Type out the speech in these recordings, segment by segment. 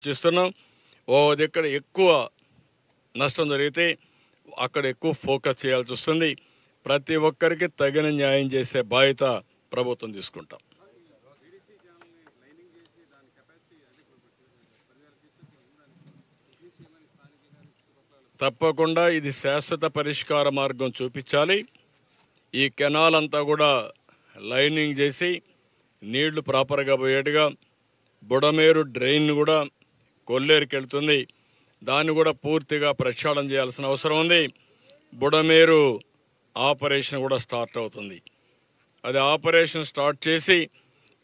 చేస్తున్నాం. ఓ దగ్గర ఎక్కువ నష్టం జరిగితే అక్కడ ఎక్కువ ఫోకస్ చేయాల్సి వస్తుంది. ప్రతి ఒక్కరికి తగిన న్యాయం చేసే బాధ్యత ప్రభుత్వం తీసుకుంటాం. తప్పకుండా ఇది శాశ్వత పరిష్కార మార్గం చూపించాలి. ఈ కెనాల్ అంతా కూడా లైనింగ్ చేసి నీళ్లు ప్రాపర్గా పోయేట్టుగా, బుడమేరు డ్రైన్ కూడా కొల్లేరుకి వెళ్తుంది, దాన్ని కూడా పూర్తిగా ప్రక్షాళన చేయాల్సిన అవసరం ఉంది. బుడమేరు ఆపరేషన్ కూడా స్టార్ట్ అవుతుంది. అది ఆపరేషన్ స్టార్ట్ చేసి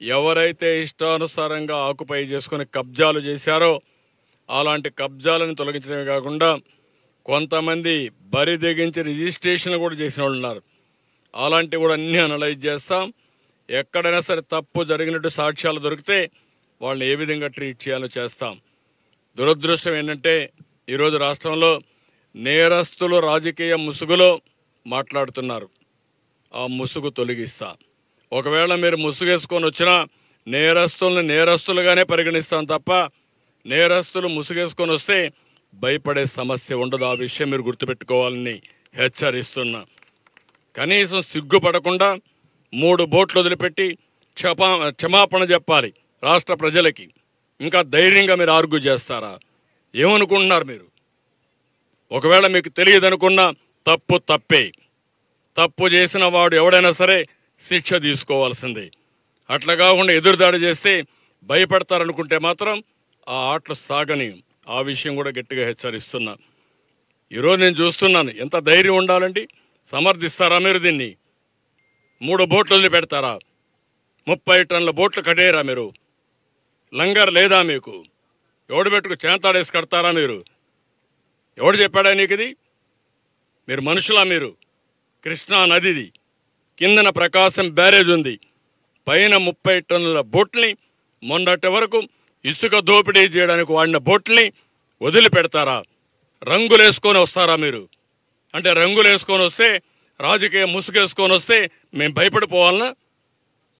ఎవరైతే ఇష్టానుసారంగా ఆక్యుపై చేసుకుని కబ్జాలు చేశారో అలాంటి కబ్జాలను తొలగించడమే కాకుండా కొంతమంది బరి తెగించి రిజిస్ట్రేషన్ కూడా చేసిన వాళ్ళు ఉన్నారు. అలాంటివి కూడా అన్నీ అనలైజ్ చేస్తాం. ఎక్కడైనా సరే తప్పు జరిగినట్టు సాక్ష్యాలు దొరికితే వాళ్ళని ఏ విధంగా ట్రీట్ చేయాలో చేస్తాం. దురదృష్టం ఏంటంటే ఈరోజు రాష్ట్రంలో నేరస్తులు రాజకీయ ముసుగులో మాట్లాడుతున్నారు. ఆ ముసుగు తొలగిస్తా. ఒకవేళ మీరు ముసుగేసుకొని వచ్చినా నేరస్తుల్ని నేరస్తులుగానే పరిగణిస్తాం తప్ప నేరస్తులు ముసుగేసుకొని వస్తే భయపడే సమస్య ఉండదు. ఆ విషయం మీరు గుర్తుపెట్టుకోవాలని హెచ్చరిస్తున్నా. కనీసం సిగ్గుపడకుండా 3 బోట్లు వదిలిపెట్టి క్షమాపణ చెప్పాలి రాష్ట్ర ప్రజలకి. ఇంకా ధైర్యంగా మీరు ఆర్గ్యూ చేస్తారా? ఏమనుకుంటున్నారు మీరు? ఒకవేళ మీకు తెలియదు అనుకున్నా తప్పు తప్పే. తప్పు చేసిన వాడు ఎవడైనా సరే శిక్ష తీసుకోవాల్సిందే. అట్లా కాకుండా ఎదురుదాడి చేస్తే భయపడతారనుకుంటే మాత్రం ఆ ఆటలు సాగని. ఆ విషయం కూడా గట్టిగా హెచ్చరిస్తున్నా. ఈరోజు నేను చూస్తున్నాను, ఎంత ధైర్యం ఉండాలండి. సమర్థిస్తారా మీరు దీన్ని? 3 బోట్లు వదిలిపెడతారా? 30 టన్నుల బోట్లు కట్టేయరా మీరు? లంగర్ లేదా మీకు? ఎవడు పెట్టుకు చేంతాడేసి కడతారా మీరు? ఎవడు చెప్పాడా నీకు ఇది? మీరు మనుషులా? మీరు కృష్ణా నదిది, కిందన ప్రకాశం బ్యారేజ్ ఉంది, పైన 30 టన్నుల బోట్ని మొన్నటి వరకు ఇసుక దోపిడీ చేయడానికి వాడిన బోట్ని వదిలిపెడతారా? రంగులేసుకొని వస్తారా మీరు? అంటే రంగులేసుకొని వస్తే, రాజకీయ ముసుగేసుకొని వస్తే మేము భయపడిపోవాలనా?